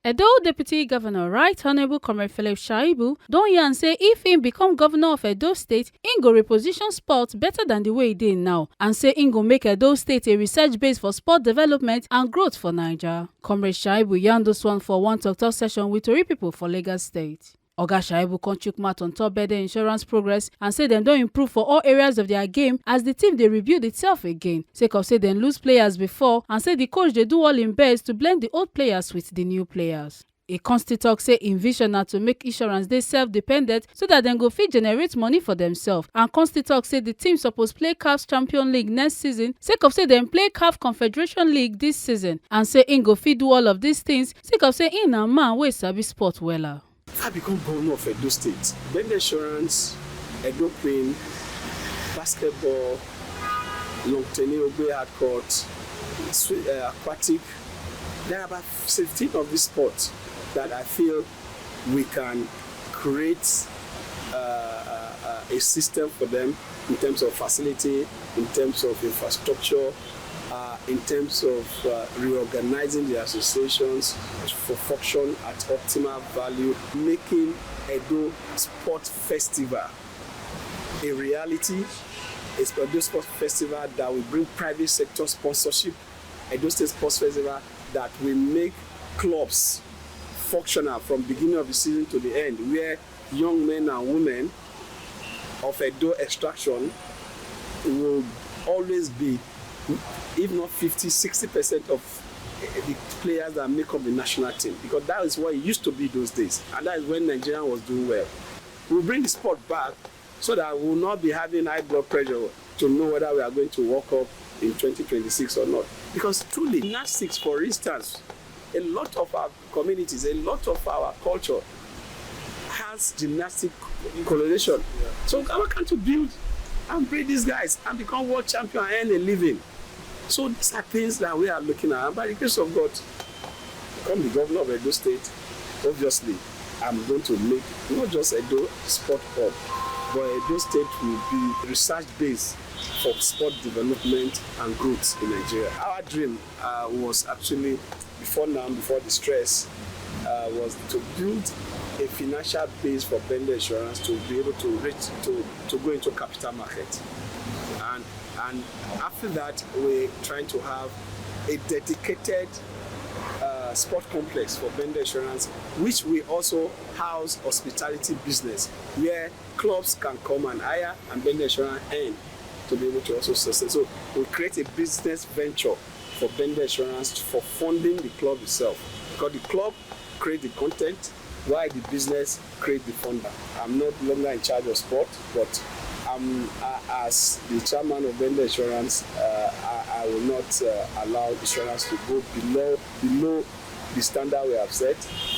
Edo Deputy Governor Right Honourable Comrade Philip SHAIBU don yarn say if him become governor of Edo State, him go reposition sport better than the way e dey now, and say him go make Edo State a research base for sport development and growth for Naija. Comrade SHAIBU yarn this one for one talk session with Tori people for Lagos State. Oga SHAIBU come chook mouth on top Bendel Insurance progress and say dem don improve for all areas of their game as the team dey rebuild itself again, sake of say dem lose players before, and say the coach dey do all im best to blend the old players with the new players. E come still talk say im vision na to make insurance dey self-dependent so that dem go fit generate money for themselves, and come still talk say the team suppose play CAF Champions League next season sake of say dem play CAF Confederation League this season, and say im go fit do all of these things sake of say im na man wey sabi sport wella. I become governor of Edo State. Bendel Insurance, Edo Queen, basketball, long tennis, hard court, aquatic. There are about 15 of these sports that I feel we can create a system for them in terms of facility, in terms of infrastructure, in terms of reorganizing the associations for function at optimal value, making Edo Sport Festival a reality, a Edo Sport Festival that will bring private sector sponsorship, Edo State Sports Festival that will make clubs functional from beginning of the season to the end, where young men and women of Edo extraction will always be, if not 50-60% of the players that make up the national team, because that is what it used to be those days, and that is when Nigeria was doing well. We'll bring the sport back so that we will not be having high blood pressure to know whether we are going to walk up in 2026 or not. Because truly, gymnastics, for instance, a lot of our communities, a lot of our culture has gymnastic correlation. So why can't you build and breed these guys and become world champion and earn a living? So these are things that we are looking at. And by the grace of God, become the governor of Edo State, obviously, I'm going to make not just Edo Sport Hub, but Edo State will be research base for sport development and growth in Nigeria. Our dream was actually, before the stress, was to build a financial base for Bendel Insurance to be able to go into capital market. And after that, we're trying to have a dedicated sport complex for Bendel Insurance, which we also house hospitality business, where clubs can come and hire and Bendel Insurance earn to be able to also sustain. So we create a business venture for Bendel Insurance for funding the club itself, because the club create the content, while the business create the funder. I'm not longer in charge of sport, but as the chairman of Bendel Insurance, I will not allow insurance to go below the standard we have set.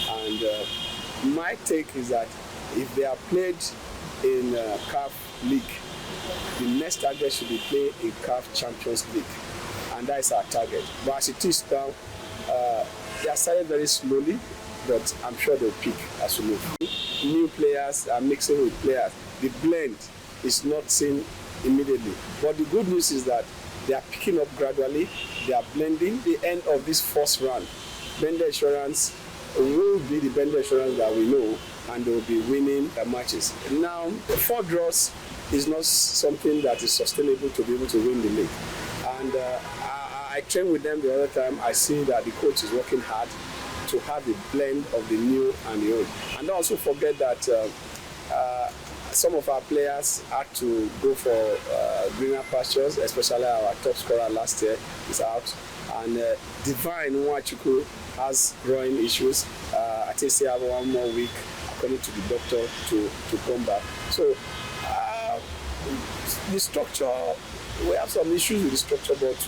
And my take is that if they are played in CAF League, the next target should be play in CAF Champions League, and that is our target. But as it is now, they are started very slowly, but I'm sure they'll peak as we move. New players are mixing with players. The blend is not seen immediately, but the good news is that they are picking up gradually. They are blending. The end of this first round, Bendel Insurance will be the Bendel Insurance that we know, and they will be winning the matches. Now, the 4 draws is not something that is sustainable to be able to win the league. And I trained with them the other time. I see that the coach is working hard to have a blend of the new and the old. And don't also forget that some of our players had to go for greener pastures, especially our top scorer last year is out. And Divine Nwachukwu has growing issues. I think they have 1 more week, according to the doctor, to come back. So the structure, we have some issues with the structure, but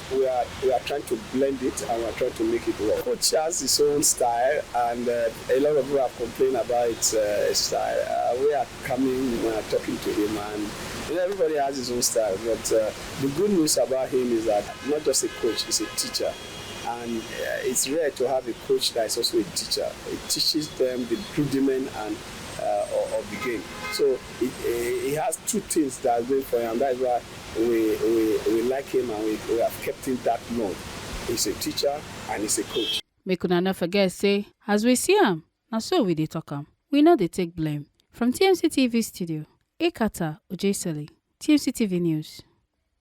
we are trying to blend it and we are trying to make it work. Coach has his own style, and a lot of people have complained about his style. We are coming talking to him, and everybody has his own style. But the good news about him is that not just a coach, he's a teacher. And it's rare to have a coach that is also a teacher. It teaches them the rudiment and of the game. So he has 2 things that are going for him. That is why we like him, and we have kept him that long. He's a teacher and he's a coach. Make una no forget say as we see am, na so we dey talk am. We no dey take blame. From TMC TV studio, Ekata Ojesele, TMC TV News.